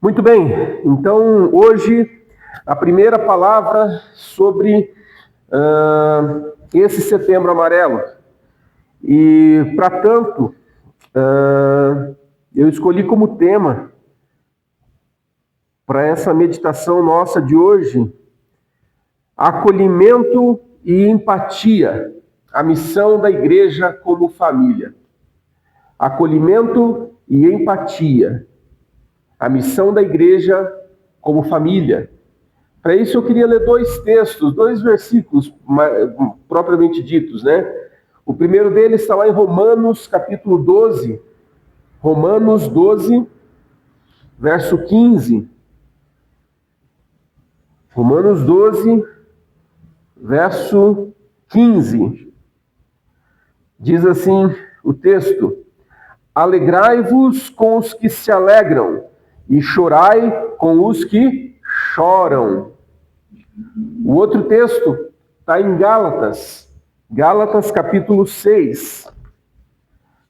Muito bem, então hoje a primeira palavra sobre esse Setembro Amarelo. E, para tanto, eu escolhi como tema para essa meditação nossa de hoje, acolhimento e empatia, a missão da igreja como família. Acolhimento e empatia, a missão da igreja como família. Para isso eu queria ler dois textos, dois versículos propriamente ditos, né? O primeiro deles está lá em Romanos, capítulo 12. Romanos 12, verso 15. Romanos 12, verso 15. Diz assim o texto: Alegrai-vos com os que se alegram, e chorai com os que choram. O outro texto está em Gálatas, Gálatas capítulo 6.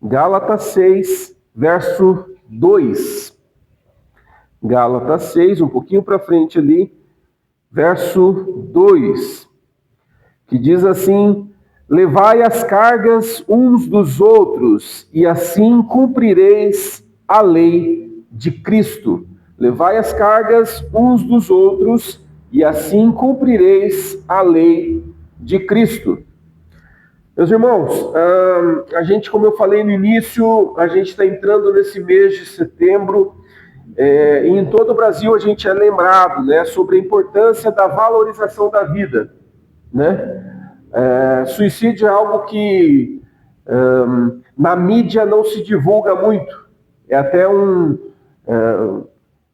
Gálatas 6, verso 2. Gálatas 6, um pouquinho para frente ali, verso 2, que diz assim: Levai as cargas uns dos outros, e assim cumprireis a lei de Cristo. Levai as cargas uns dos outros, e assim cumprireis a lei de Cristo. Meus irmãos, a gente, como eu falei no início, a gente está entrando nesse mês de setembro, e em todo o Brasil a gente é lembrado, né, sobre a importância da valorização da vida, né? Suicídio é algo que na mídia não se divulga muito. É até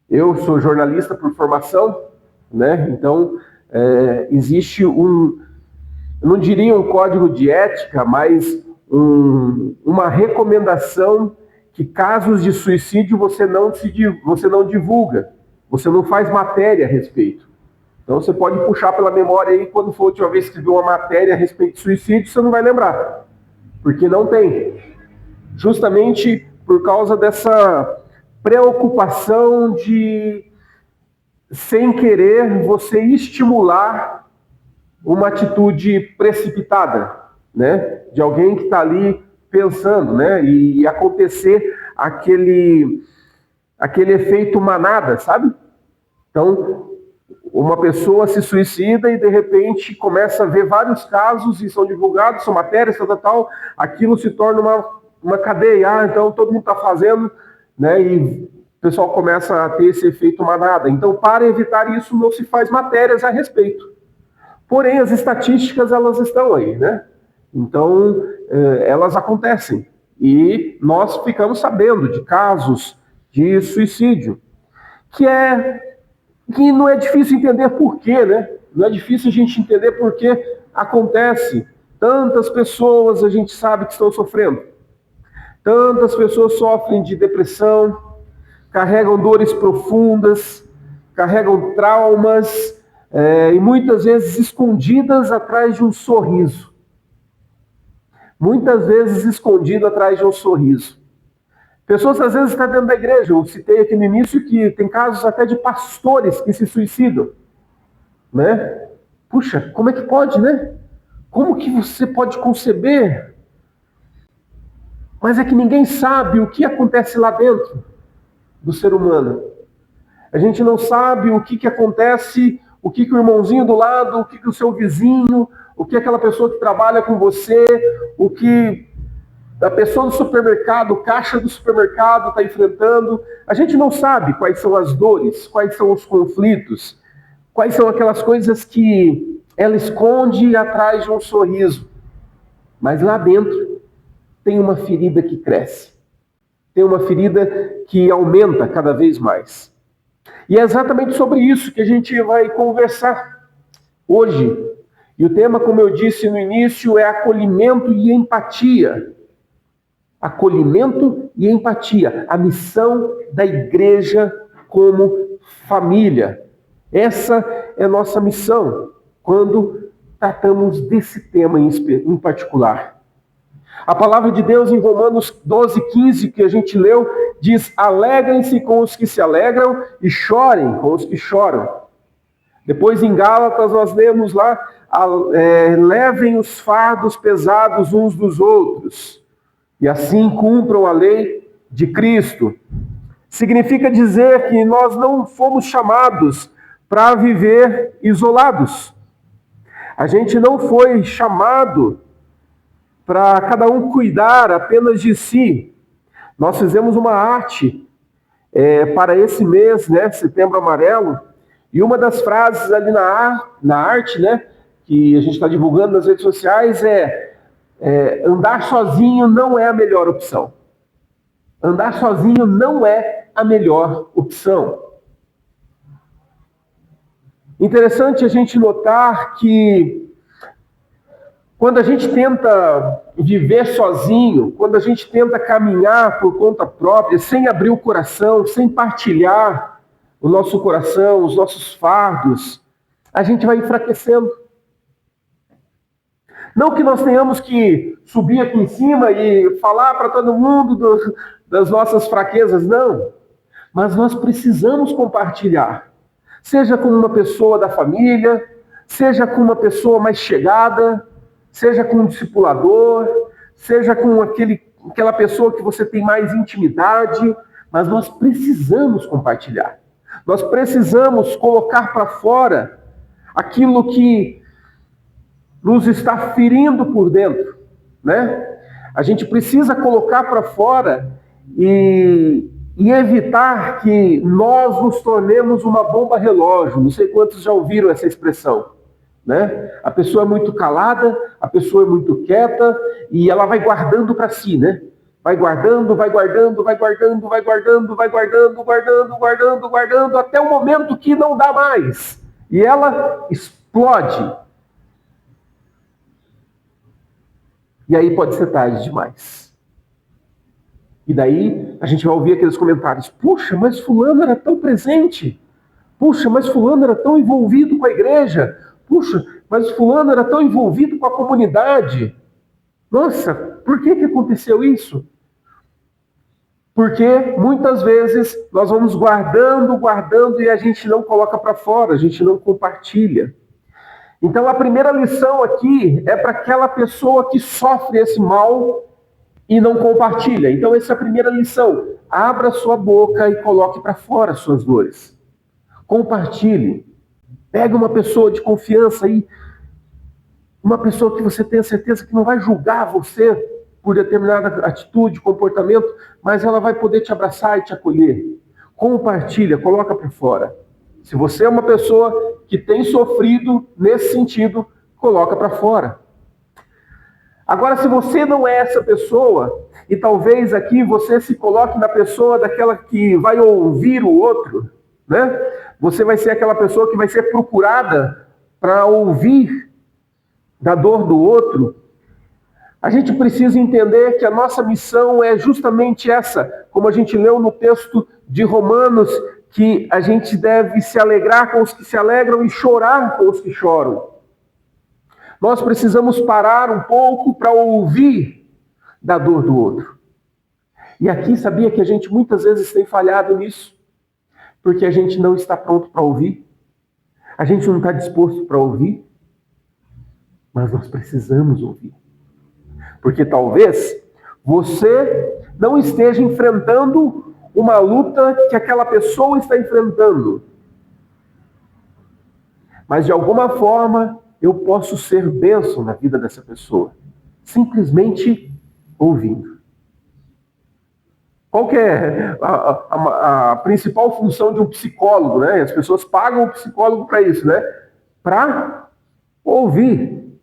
eu sou jornalista por formação, né? Então existe eu não diria um código de ética, mas uma recomendação que casos de suicídio você não divulga, você não faz matéria a respeito. Então você pode puxar pela memória aí, quando for a última vez que viu uma matéria a respeito de suicídio, você não vai lembrar, porque não tem. Justamente por causa dessa preocupação de, sem querer, você estimular uma atitude precipitada, né? De alguém que está ali pensando, né? E acontecer aquele efeito manada, sabe? Então, uma pessoa se suicida e, de repente, começa a ver vários casos e são divulgados, são matérias, tal, aquilo se torna uma cadeia. Então, todo mundo está fazendo, né? E o pessoal começa a ter esse efeito manada. Então, para evitar isso, não se faz matérias a respeito. Porém, as estatísticas, elas estão aí, né? Então, elas acontecem. E nós ficamos sabendo de casos de suicídio, que não é difícil entender por quê, né? Não é difícil a gente entender por que acontece. Tantas pessoas a gente sabe que estão sofrendo. Tantas pessoas sofrem de depressão, carregam dores profundas, carregam traumas, e muitas vezes escondidas atrás de um sorriso. Muitas vezes escondido atrás de um sorriso. Pessoas às vezes estão dentro da igreja. Eu citei aqui no início que tem casos até de pastores que se suicidam, né? Puxa, como é que pode, né? Como que você pode conceber? Mas é que ninguém sabe o que acontece lá dentro do ser humano. A gente não sabe o que acontece, o que o irmãozinho do lado, o que o seu vizinho, o que aquela pessoa que trabalha com você, o que a pessoa do supermercado, o caixa do supermercado está enfrentando. A gente não sabe quais são as dores, quais são os conflitos, quais são aquelas coisas que ela esconde atrás de um sorriso. Mas lá dentro tem uma ferida que cresce. Tem uma ferida que aumenta cada vez mais. E é exatamente sobre isso que a gente vai conversar hoje. E o tema, como eu disse no início, é acolhimento e empatia. Acolhimento e empatia. A missão da igreja como família. Essa é a nossa missão quando tratamos desse tema em particular. A palavra de Deus em Romanos 12, 15, que a gente leu, diz: alegrem-se com os que se alegram e chorem com os que choram. Depois em Gálatas nós lemos lá: levem os fardos pesados uns dos outros, e assim cumpram a lei de Cristo. Significa dizer que nós não fomos chamados para viver isolados. A gente não foi chamado para cada um cuidar apenas de si. Nós fizemos uma arte para esse mês, né, Setembro Amarelo, e uma das frases ali na arte, né, que a gente está divulgando nas redes sociais andar sozinho não é a melhor opção. Andar sozinho não é a melhor opção. Interessante a gente notar que quando a gente tenta viver sozinho, quando a gente tenta caminhar por conta própria, sem abrir o coração, sem partilhar o nosso coração, os nossos fardos, a gente vai enfraquecendo. Não que nós tenhamos que subir aqui em cima e falar para todo mundo das nossas fraquezas, não. Mas nós precisamos compartilhar. Seja com uma pessoa da família, seja com uma pessoa mais chegada, seja com um discipulador, seja com aquela pessoa que você tem mais intimidade, mas nós precisamos compartilhar. Nós precisamos colocar para fora aquilo que nos está ferindo por dentro, né? A gente precisa colocar para fora e evitar que nós nos tornemos uma bomba relógio. Não sei quantos já ouviram essa expressão, né? A pessoa é muito calada, a pessoa é muito quieta e ela vai guardando para si, né? Vai guardando, vai guardando, vai guardando, vai guardando, vai guardando, guardando, guardando, guardando, até o momento que não dá mais. E ela explode. E aí pode ser tarde demais. E daí a gente vai ouvir aqueles comentários: puxa, mas fulano era tão presente. Puxa, mas fulano era tão envolvido com a igreja. Puxa, mas fulano era tão envolvido com a comunidade. Nossa, por que aconteceu isso? Porque muitas vezes nós vamos guardando, guardando e a gente não coloca para fora, a gente não compartilha. Então a primeira lição aqui é para aquela pessoa que sofre esse mal e não compartilha. Então essa é a primeira lição. Abra sua boca e coloque para fora as suas dores. Compartilhe. Pega uma pessoa de confiança aí, uma pessoa que você tenha certeza que não vai julgar você por determinada atitude, comportamento, mas ela vai poder te abraçar e te acolher. Compartilha, coloca para fora. Se você é uma pessoa que tem sofrido nesse sentido, coloca para fora. Agora, se você não é essa pessoa, e talvez aqui você se coloque na pessoa daquela que vai ouvir o outro, né? Você vai ser aquela pessoa que vai ser procurada para ouvir da dor do outro. A gente precisa entender que a nossa missão é justamente essa, como a gente leu no texto de Romanos, que a gente deve se alegrar com os que se alegram e chorar com os que choram. Nós precisamos parar um pouco para ouvir da dor do outro. E aqui, sabia que a gente muitas vezes tem falhado nisso? Porque a gente não está pronto para ouvir. A gente não está disposto para ouvir. Mas nós precisamos ouvir. Porque talvez você não esteja enfrentando uma luta que aquela pessoa está enfrentando. Mas de alguma forma eu posso ser bênção na vida dessa pessoa. Simplesmente ouvindo. Qual que é a principal função de um psicólogo, né? As pessoas pagam o psicólogo para isso, né? Para ouvir.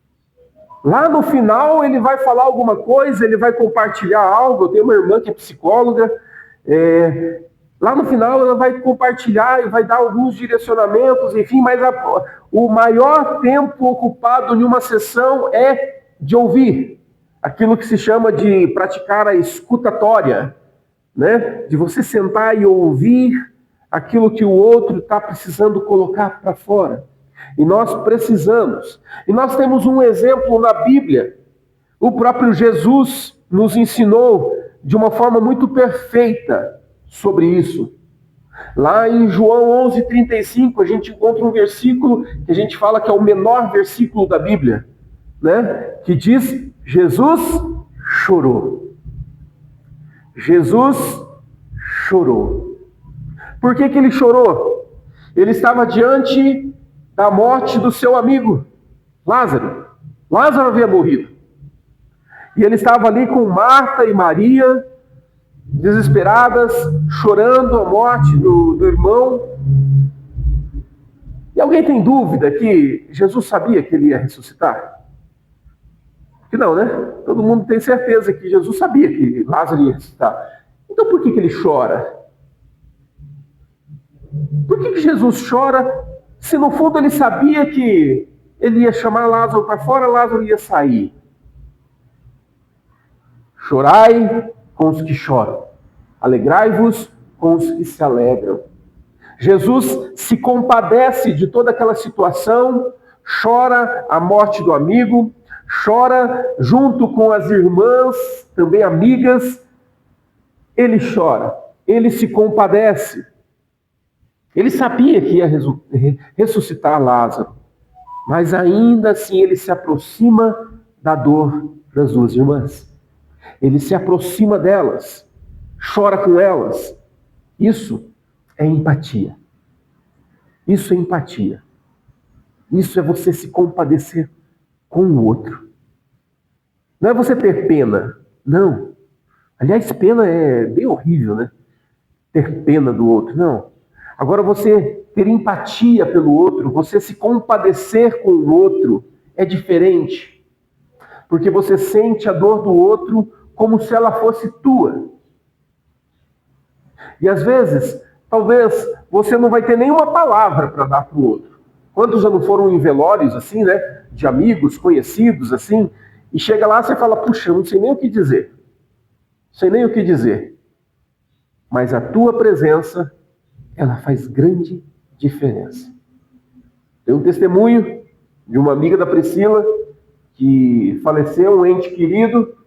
Lá no final ele vai falar alguma coisa, ele vai compartilhar algo. Eu tenho uma irmã que é psicóloga. Lá no final ela vai compartilhar e vai dar alguns direcionamentos, enfim, mas o maior tempo ocupado em uma sessão é de ouvir. Aquilo que se chama de praticar a escutatória, né? De você sentar e ouvir aquilo que o outro está precisando colocar para fora. E nós precisamos. E nós temos um exemplo na Bíblia. O próprio Jesus nos ensinou de uma forma muito perfeita sobre isso. Lá em João 11:35, a gente encontra um versículo que a gente fala que é o menor versículo da Bíblia, né? Que diz: Jesus chorou. Jesus chorou. Por que ele chorou? Ele estava diante da morte do seu amigo, Lázaro. Lázaro havia morrido. E ele estava ali com Marta e Maria, desesperadas, chorando a morte do irmão. E alguém tem dúvida que Jesus sabia que ele ia ressuscitar? Que não, né? Todo mundo tem certeza que Jesus sabia que Lázaro ia ressuscitar. Então por que ele chora? Por que Jesus chora se no fundo ele sabia que ele ia chamar Lázaro para fora, Lázaro ia sair? Chorai com os que choram, alegrai-vos com os que se alegram. Jesus se compadece de toda aquela situação, chora a morte do amigo, chora junto com as irmãs, também amigas. Ele chora, ele se compadece. Ele sabia que ia ressuscitar Lázaro, mas ainda assim ele se aproxima da dor das duas irmãs. Ele se aproxima delas, chora com elas. Isso é empatia. Isso é empatia. Isso é você se compadecer com o outro. Não é você ter pena, não. Aliás, pena é bem horrível, né? Ter pena do outro, não. Agora você ter empatia pelo outro, você se compadecer com o outro, é diferente. Porque você sente a dor do outro como se ela fosse tua. E às vezes, talvez você não vai ter nenhuma palavra para dar para o outro. Quantos já não foram em velórios assim, né? De amigos, conhecidos, assim, e chega lá e você fala, puxa, eu não sei nem o que dizer. Não sei nem o que dizer. Mas a tua presença, ela faz grande diferença. Tem um testemunho de uma amiga da Priscila que faleceu, um ente querido,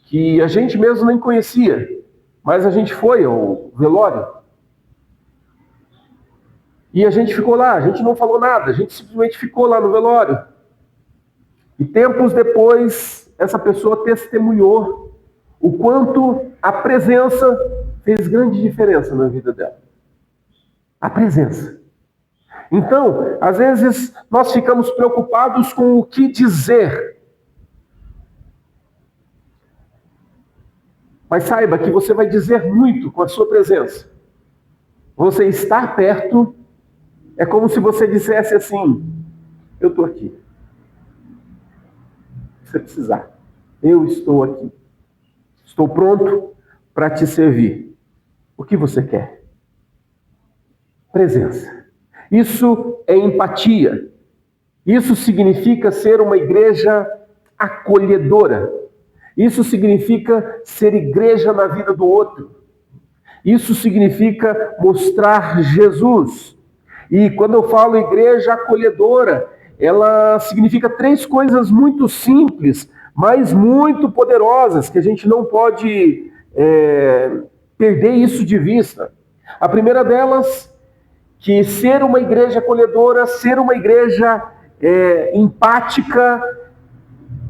que a gente mesmo nem conhecia, mas a gente foi ao velório. E a gente ficou lá, a gente não falou nada, a gente simplesmente ficou lá no velório. E tempos depois, essa pessoa testemunhou o quanto a presença fez grande diferença na vida dela. A presença. Então, às vezes, nós ficamos preocupados com o que dizer. Mas saiba que você vai dizer muito com a sua presença. Você estar perto é como se você dissesse assim, eu estou aqui. Se você precisar, eu estou aqui. Estou pronto para te servir. O que você quer? Presença. Isso é empatia. Isso significa ser uma igreja acolhedora. Isso significa ser igreja na vida do outro. Isso significa mostrar Jesus. E quando eu falo igreja acolhedora, ela significa três coisas muito simples, mas muito poderosas, que a gente não pode perder isso de vista. A primeira delas, que ser uma igreja acolhedora, ser uma igreja empática.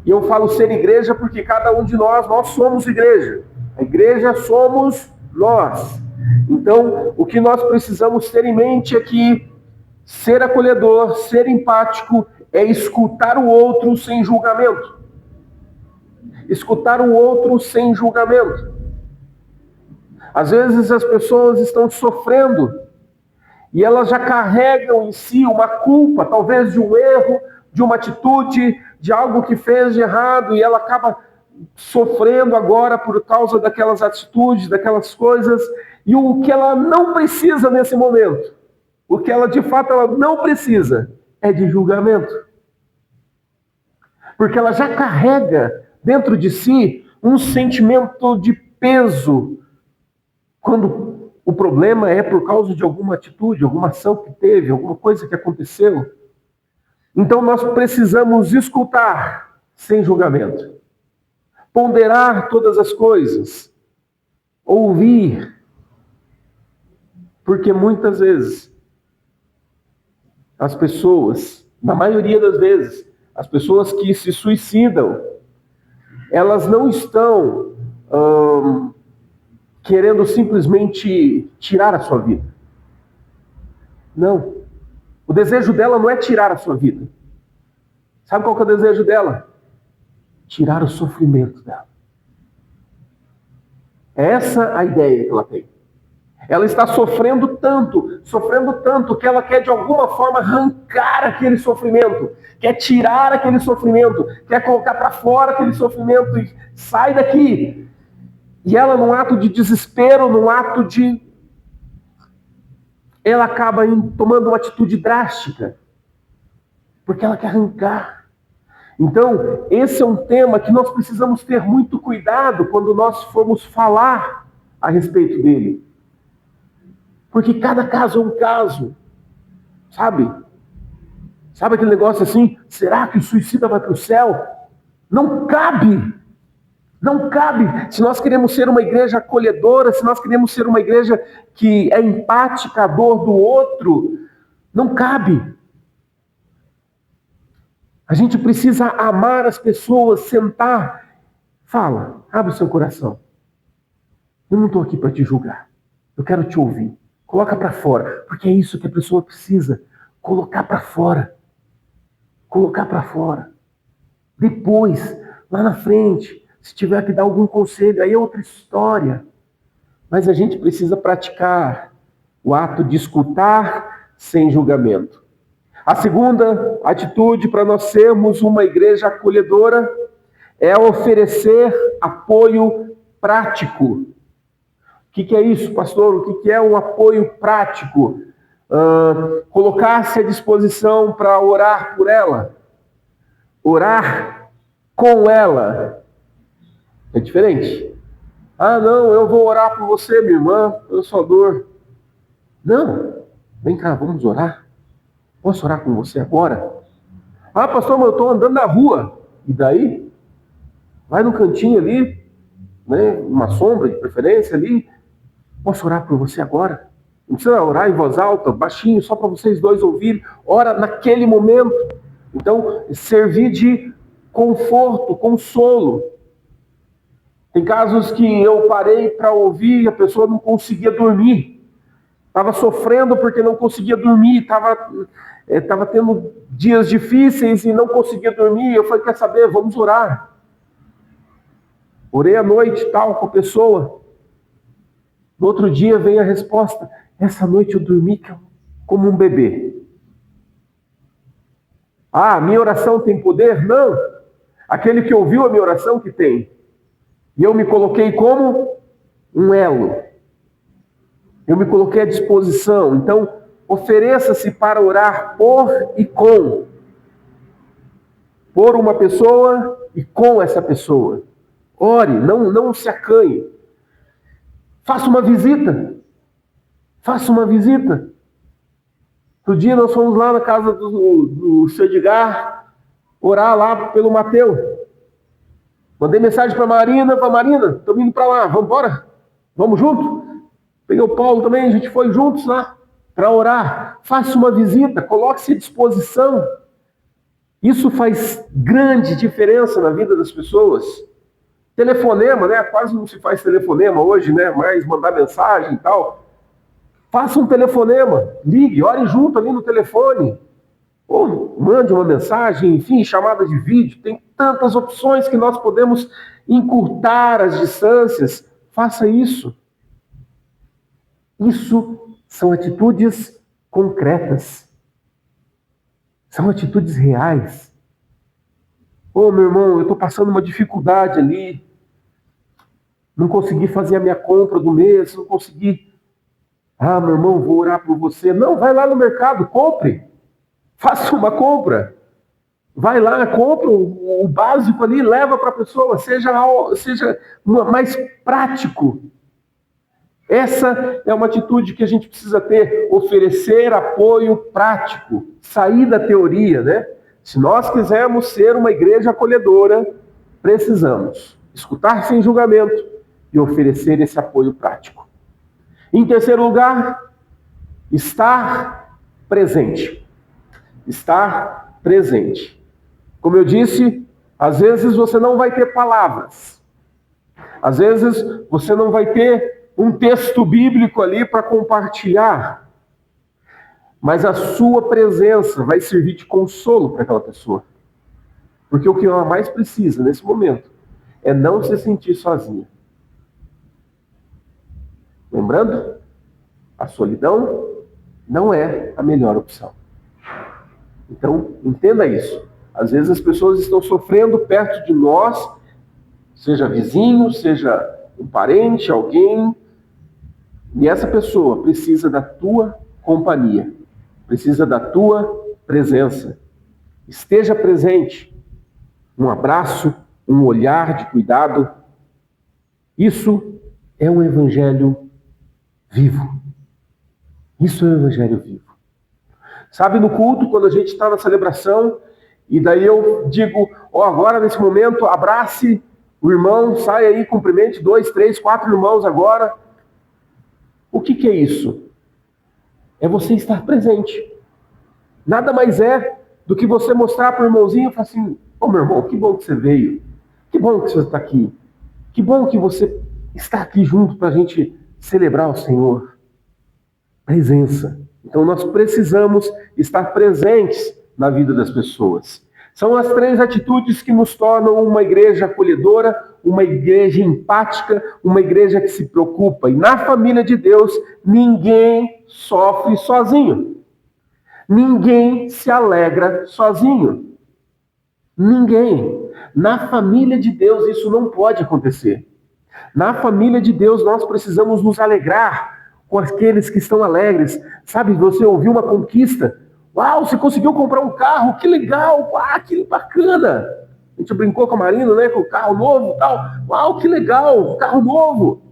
E eu falo ser igreja porque cada um de nós somos igreja. A igreja somos nós. Então, o que nós precisamos ter em mente é que ser acolhedor, ser empático, é escutar o outro sem julgamento. Escutar o outro sem julgamento. Às vezes as pessoas estão sofrendo e elas já carregam em si uma culpa, talvez de um erro, de uma atitude, de algo que fez de errado, e ela acaba sofrendo agora por causa daquelas atitudes, daquelas coisas, e o que ela não precisa nesse momento, o que ela de fato ela não precisa, é de julgamento. Porque ela já carrega dentro de si um sentimento de peso, quando o problema é por causa de alguma atitude, alguma ação que teve, alguma coisa que aconteceu. Então nós precisamos escutar sem julgamento, ponderar todas as coisas, ouvir Porque muitas vezes, as pessoas, na maioria das vezes, as pessoas que se suicidam, elas não estão querendo simplesmente tirar a sua vida. Não. O desejo dela não é tirar a sua vida. Sabe qual que é o desejo dela? Tirar o sofrimento dela. É essa a ideia que ela tem. Ela está sofrendo tanto, que ela quer de alguma forma arrancar aquele sofrimento, quer tirar aquele sofrimento, quer colocar para fora aquele sofrimento e sai daqui. E ela, num ato de desespero, num ato de... ela acaba tomando uma atitude drástica, porque ela quer arrancar. Então, esse é um tema que nós precisamos ter muito cuidado quando nós formos falar a respeito dele. Porque cada caso é um caso, sabe? Sabe aquele negócio assim, será que o suicida vai para o céu? Não cabe! Não cabe! Se nós queremos ser uma igreja acolhedora, se nós queremos ser uma igreja que é empática à dor do outro, não cabe. A gente precisa amar as pessoas, sentar. Fala, abre o seu coração. Eu não estou aqui para te julgar. Eu quero te ouvir. Coloca para fora, porque é isso que a pessoa precisa. Colocar para fora. Colocar para fora. Depois, lá na frente, se tiver que dar algum conselho, aí é outra história. Mas a gente precisa praticar o ato de escutar sem julgamento. A segunda atitude para nós sermos uma igreja acolhedora é oferecer apoio prático. O que é isso, pastor? O que é um apoio prático? Colocar-se à disposição para orar por ela. Orar com ela. É diferente. Ah, não, eu vou orar por você, minha irmã, pela sua dor. Não, vem cá, vamos orar. Posso orar com você agora? Ah, pastor, mas eu estou andando na rua. E daí? Vai no cantinho ali, né, uma sombra de preferência ali. Posso orar por você agora? Não precisa orar em voz alta, baixinho, só para vocês dois ouvirem. Ora naquele momento. Então, servir de conforto, consolo. Tem casos que eu parei para ouvir e a pessoa não conseguia dormir. Estava sofrendo porque não conseguia dormir. Estava tendo dias difíceis e não conseguia dormir. Eu falei, quer saber? Vamos orar. Orei à noite, tal, com a pessoa. No outro dia vem a resposta. Essa noite eu dormi como um bebê. Ah, minha oração tem poder? Não. Aquele que ouviu a minha oração que tem. E eu me coloquei como um elo. Eu me coloquei à disposição. Então, ofereça-se para orar por e com. Por uma pessoa e com essa pessoa. Ore, não se acanhe. Faça uma visita. Faça uma visita. Outro dia nós fomos lá na casa do seu Edgar, orar lá pelo Mateus. Mandei mensagem para Marina, estamos indo para lá, vamos embora? Vamos junto? Peguei o Paulo também, a gente foi juntos lá para orar. Faça uma visita, coloque-se à disposição. Isso faz grande diferença na vida das pessoas. Telefonema, né? Quase não se faz telefonema hoje, né? Mas mandar mensagem e tal. Faça um telefonema, ligue, ore junto ali no telefone. Ou mande uma mensagem, enfim, chamada de vídeo. Tem tantas opções que nós podemos encurtar as distâncias. Faça isso. Isso são atitudes concretas. São atitudes reais. Ô, meu irmão, eu estou passando uma dificuldade ali. Não consegui fazer a minha compra do mês, não consegui. Ah, meu irmão, vou orar por você. Não, vai lá no mercado, compre. Faça uma compra. Vai lá, compra o básico ali, leva para a pessoa. Seja mais prático. Essa é uma atitude que a gente precisa ter. Oferecer apoio prático. Sair da teoria, né? Se nós quisermos ser uma igreja acolhedora, precisamos escutar sem julgamento e oferecer esse apoio prático. Em terceiro lugar, Estar presente. Estar presente. Como eu disse, às vezes você não vai ter palavras. Às vezes você não vai ter um texto bíblico ali para compartilhar. Mas a sua presença vai servir de consolo para aquela pessoa. Porque o que ela mais precisa nesse momento é não se sentir sozinha. Lembrando, a solidão não é a melhor opção. Então, entenda isso. Às vezes as pessoas estão sofrendo perto de nós, seja vizinho, seja um parente, alguém, e essa pessoa precisa da tua companhia, precisa da tua presença. Esteja presente. Um abraço, um olhar de cuidado. Isso é um evangelho vivo. Isso é um evangelho vivo. Sabe, no culto, quando a gente está na celebração, e daí eu digo, agora nesse momento, abrace o irmão, sai aí, cumprimente 2, 3, 4 irmãos agora. O que é isso? É você estar presente. Nada mais é do que você mostrar para o irmãozinho e falar assim, meu irmão, que bom que você veio. Que bom que você está aqui. Que bom que você está aqui junto para a gente celebrar o Senhor. Presença. Então nós precisamos estar presentes na vida das pessoas. São as 3 atitudes que nos tornam uma igreja acolhedora, uma igreja empática, uma igreja que se preocupa. E na família de Deus, ninguém sofre sozinho. Ninguém se alegra sozinho. Ninguém. Na família de Deus isso não pode acontecer. Na família de Deus nós precisamos nos alegrar com aqueles que estão alegres. Sabe, você ouviu uma conquista. Uau, você conseguiu comprar um carro, que legal, que bacana. A gente brincou com a Marina, né, com o carro novo e tal. Uau, que legal, carro novo.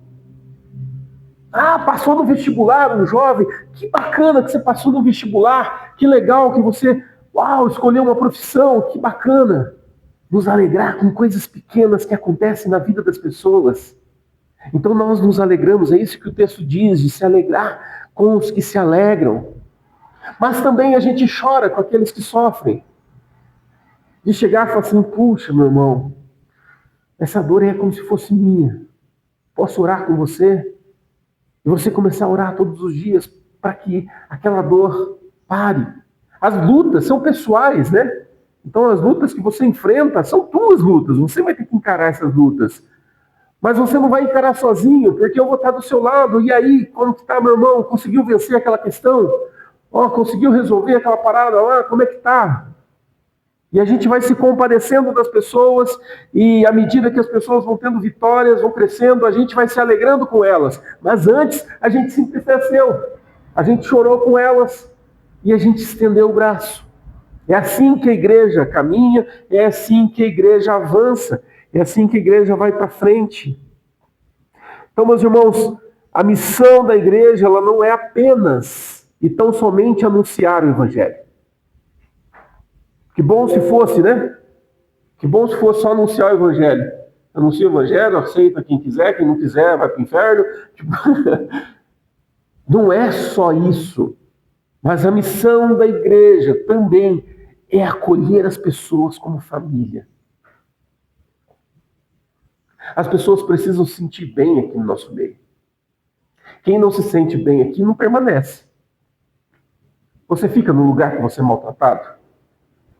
Passou no vestibular, um jovem. Que bacana que você passou no vestibular. Que legal que você, escolheu uma profissão, que bacana. Nos alegrar com coisas pequenas que acontecem na vida das pessoas. Então nós nos alegramos, é isso que o texto diz, de se alegrar com os que se alegram. Mas também a gente chora com aqueles que sofrem. De chegar e falar assim, puxa, meu irmão, essa dor é como se fosse minha. Posso orar com você? E você começar a orar todos os dias para que aquela dor pare. As lutas são pessoais, né? Então as lutas que você enfrenta são tuas lutas. Você vai ter que encarar essas lutas. Mas você não vai encarar sozinho, porque eu vou estar do seu lado. E aí, como que está, meu irmão? Conseguiu vencer aquela questão? Conseguiu resolver aquela parada lá? Como é que está? E a gente vai se compadecendo das pessoas, e à medida que as pessoas vão tendo vitórias, vão crescendo, a gente vai se alegrando com elas. Mas antes, a gente se entristeceu. A gente chorou com elas e a gente estendeu o braço. É assim que a igreja caminha, é assim que a igreja avança. É assim que a igreja vai para frente. Então, meus irmãos, a missão da igreja ela não é apenas e tão somente anunciar o evangelho. Que bom se fosse, né? Que bom se fosse só anunciar o evangelho. Anuncia o evangelho, aceita quem quiser, quem não quiser vai para o inferno. Não é só isso. Mas a missão da igreja também é acolher as pessoas como família. As pessoas precisam se sentir bem aqui no nosso meio. Quem não se sente bem aqui não permanece. Você fica num lugar que você é maltratado?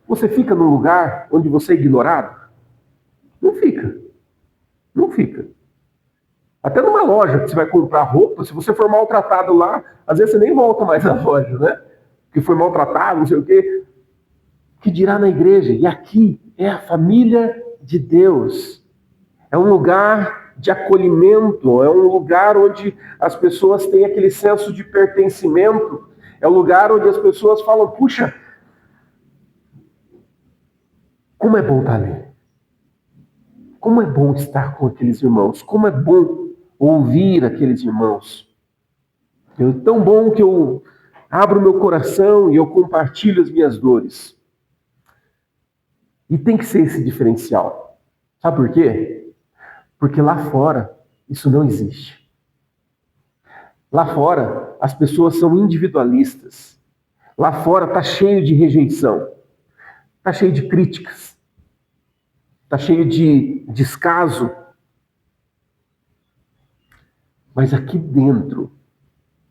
Você fica num lugar onde você é ignorado? Não fica. Não fica. Até numa loja que você vai comprar roupa, se você for maltratado lá, às vezes você nem volta mais na loja, né? Que foi maltratado, não sei o quê. Que dirá na igreja? E aqui é a família de Deus. É um lugar de acolhimento, é um lugar onde as pessoas têm aquele senso de pertencimento, é um lugar onde as pessoas falam, puxa, como é bom estar ali. Como é bom estar com aqueles irmãos, como é bom ouvir aqueles irmãos. É tão bom que eu abro meu coração e eu compartilho as minhas dores. E tem que ser esse diferencial. Sabe por quê? Porque lá fora, isso não existe. Lá fora, as pessoas são individualistas. Lá fora está cheio de rejeição, está cheio de críticas, está cheio de descaso. Mas aqui dentro,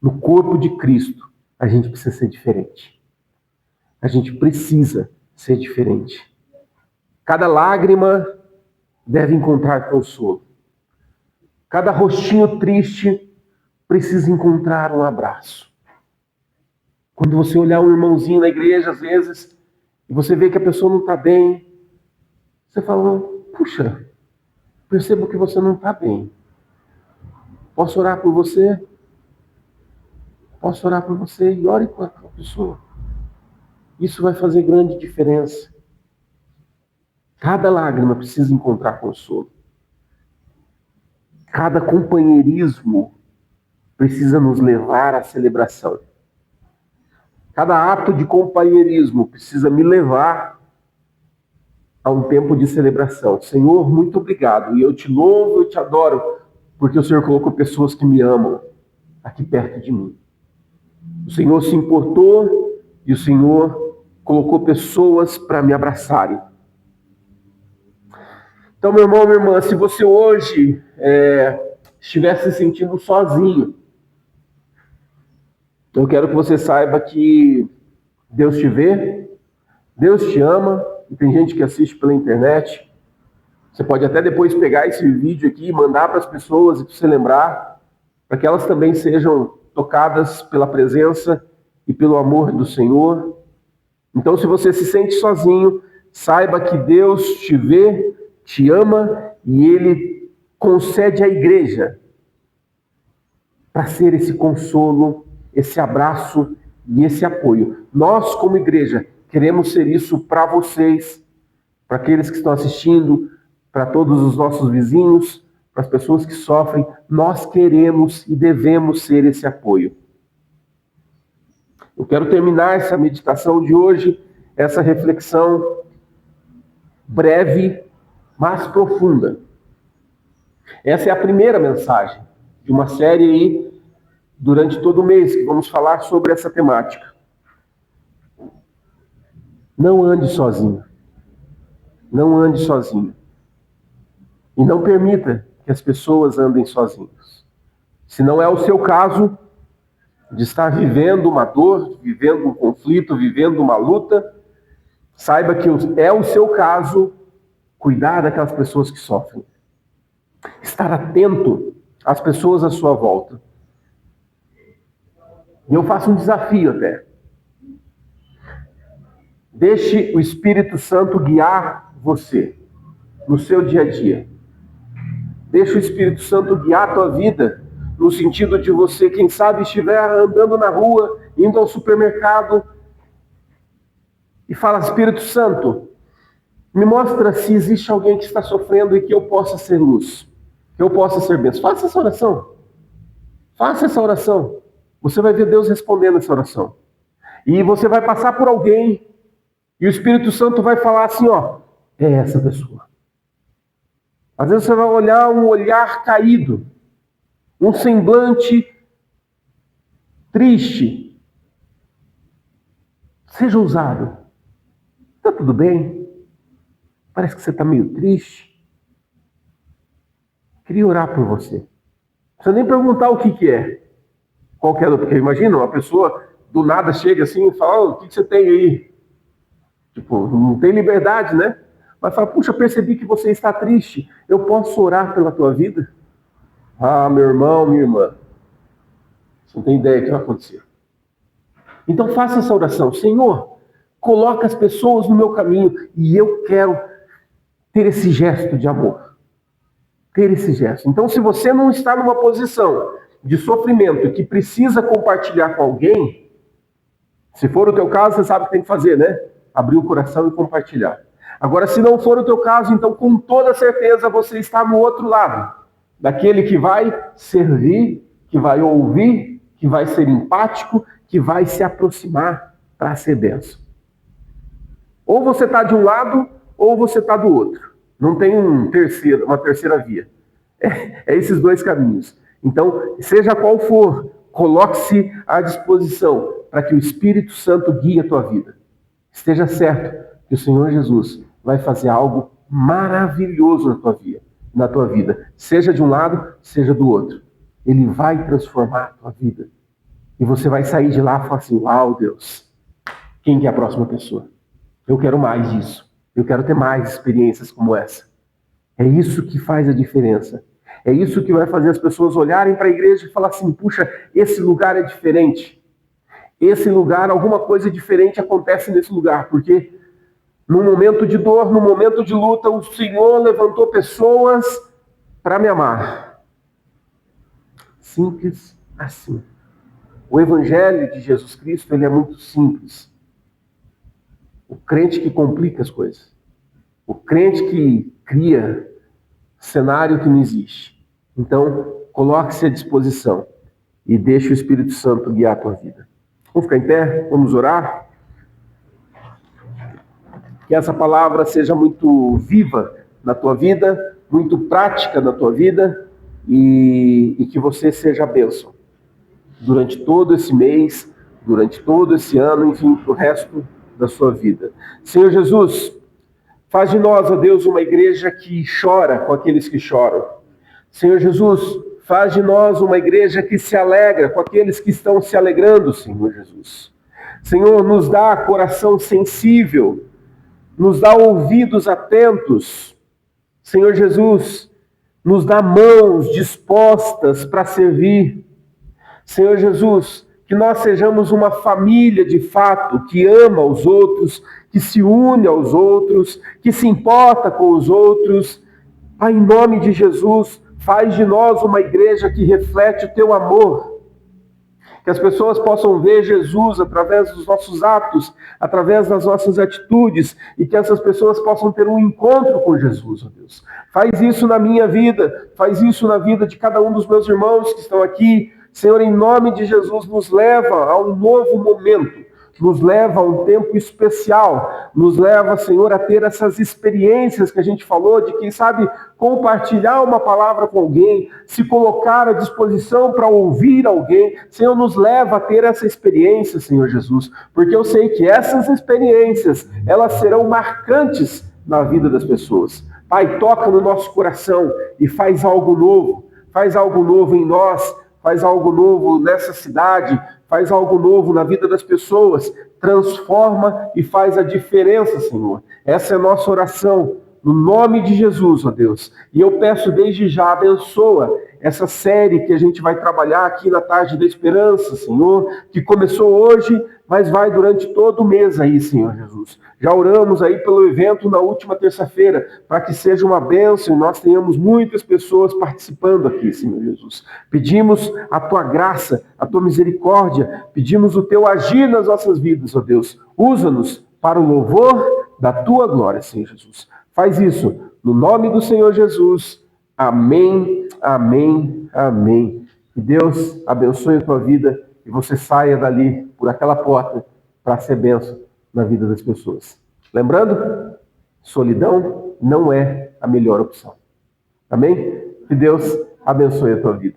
no corpo de Cristo, a gente precisa ser diferente. A gente precisa ser diferente. Cada lágrima deve encontrar consolo. Cada rostinho triste precisa encontrar um abraço. Quando você olhar um irmãozinho na igreja, às vezes, e você vê que a pessoa não está bem, você fala, puxa, percebo que você não está bem. Posso orar por você? Posso orar por você? E ore com a pessoa. Isso vai fazer grande diferença. Cada lágrima precisa encontrar consolo. Cada companheirismo precisa nos levar à celebração. Cada ato de companheirismo precisa me levar a um tempo de celebração. Senhor, muito obrigado. E eu te louvo, eu te adoro, porque o Senhor colocou pessoas que me amam aqui perto de mim. O Senhor se importou e o Senhor colocou pessoas para me abraçarem. Então, meu irmão, minha irmã, se você hoje estiver se sentindo sozinho, eu quero que você saiba que Deus te vê, Deus te ama, e tem gente que assiste pela internet. Você pode até depois pegar esse vídeo aqui e mandar para as pessoas e para você lembrar, para que elas também sejam tocadas pela presença e pelo amor do Senhor. Então, se você se sente sozinho, saiba que Deus te vê, te ama e Ele concede à igreja para ser esse consolo, esse abraço e esse apoio. Nós, como igreja, queremos ser isso para vocês, para aqueles que estão assistindo, para todos os nossos vizinhos, para as pessoas que sofrem. Nós queremos e devemos ser esse apoio. Eu quero terminar essa meditação de hoje, essa reflexão breve, mas profunda. Essa é a primeira mensagem de uma série aí, durante todo o mês, que vamos falar sobre essa temática. Não ande sozinho. Não ande sozinho. E não permita que as pessoas andem sozinhas. Se não é o seu caso de estar vivendo uma dor, vivendo um conflito, vivendo uma luta, saiba que é o seu caso cuidar daquelas pessoas que sofrem. Estar atento às pessoas à sua volta. E eu faço um desafio até. Deixe o Espírito Santo guiar você no seu dia a dia. Deixe o Espírito Santo guiar a tua vida, no sentido de você, quem sabe, estiver andando na rua, indo ao supermercado, e fala, Espírito Santo, me mostra se existe alguém que está sofrendo e que eu possa ser luz, que eu possa ser bênção. Faça essa oração. Faça essa oração. Você vai ver Deus respondendo essa oração. E você vai passar por alguém e o Espírito Santo vai falar assim, ó, é essa pessoa. Às vezes você vai olhar um olhar caído, um semblante triste. Seja ousado. Está tudo bem? Parece que você está meio triste. Queria orar por você. Não precisa nem perguntar o que é. Qualquer outro, porque imagina, uma pessoa do nada chega assim e fala, o que você tem aí? Tipo, não tem liberdade, né? Mas fala, puxa, percebi que você está triste. Eu posso orar pela tua vida? Ah, meu irmão, minha irmã. Você não tem ideia do que vai acontecer. Então faça essa oração. Senhor, coloca as pessoas no meu caminho e eu quero ter esse gesto de amor. Ter esse gesto. Então, se você não está numa posição de sofrimento que precisa compartilhar com alguém, se for o teu caso, você sabe o que tem que fazer, né? Abrir o coração e compartilhar. Agora, se não for o teu caso, então com toda certeza você está no outro lado. Daquele que vai servir, que vai ouvir, que vai ser empático, que vai se aproximar para ser bênção. Ou você está de um lado, ou você está do outro. Não tem uma terceira via. É esses dois caminhos. Então, seja qual for coloque-se à disposição para que o Espírito Santo guie a tua vida. Esteja certo que o Senhor Jesus vai fazer algo maravilhoso na tua vida, seja de um lado, seja do outro. Ele vai transformar a tua vida. E você vai sair de lá e falar assim, uau, Deus, quem que é a próxima pessoa? Eu quero mais disso. Eu quero ter mais experiências como essa. É isso que faz a diferença. É isso que vai fazer as pessoas olharem para a igreja e falar assim, puxa, esse lugar é diferente. Esse lugar, alguma coisa diferente acontece nesse lugar, porque no momento de dor, no momento de luta, o Senhor levantou pessoas para me amar. Simples assim. O Evangelho de Jesus Cristo, ele é muito simples. O crente que complica as coisas. O crente que cria cenário que não existe. Então, coloque-se à disposição e deixe o Espírito Santo guiar a tua vida. Vamos ficar em pé? Vamos orar? Que essa palavra seja muito viva na tua vida, muito prática na tua vida e que você seja bênção durante todo esse mês, durante todo esse ano, enfim, para o resto da sua vida. Senhor Jesus, faz de nós, ó Deus, uma igreja que chora com aqueles que choram. Senhor Jesus, faz de nós uma igreja que se alegra com aqueles que estão se alegrando, Senhor Jesus. Senhor, nos dá coração sensível, nos dá ouvidos atentos. Senhor Jesus, nos dá mãos dispostas para servir. Senhor Jesus, que nós sejamos uma família de fato, que ama os outros, que se une aos outros, que se importa com os outros. Pai, em nome de Jesus, faz de nós uma igreja que reflete o teu amor. Que as pessoas possam ver Jesus através dos nossos atos, através das nossas atitudes, e que essas pessoas possam ter um encontro com Jesus, ó Deus. Faz isso na minha vida, faz isso na vida de cada um dos meus irmãos que estão aqui. Senhor, em nome de Jesus, nos leva a um novo momento, nos leva a um tempo especial, nos leva, Senhor, a ter essas experiências que a gente falou, de quem sabe compartilhar uma palavra com alguém, se colocar à disposição para ouvir alguém. Senhor, nos leva a ter essa experiência, Senhor Jesus, porque eu sei que essas experiências, elas serão marcantes na vida das pessoas. Pai, toca no nosso coração e faz algo novo em nós, faz algo novo nessa cidade, faz algo novo na vida das pessoas, transforma e faz a diferença, Senhor. Essa é a nossa oração, no nome de Jesus, ó Deus. E eu peço desde já, abençoa essa série que a gente vai trabalhar aqui na Tarde da Esperança, Senhor, que começou hoje, mas vai durante todo o mês aí, Senhor Jesus. Já oramos aí pelo evento na última terça-feira, para que seja uma bênção e nós tenhamos muitas pessoas participando aqui, Senhor Jesus. Pedimos a tua graça, a tua misericórdia, pedimos o teu agir nas nossas vidas, ó Deus. Usa-nos para o louvor da tua glória, Senhor Jesus. Faz isso no nome do Senhor Jesus. Amém, amém, amém. Que Deus abençoe a tua vida e você saia dali por aquela porta para ser bênção na vida das pessoas. Lembrando, solidão não é a melhor opção. Amém? Que Deus abençoe a tua vida.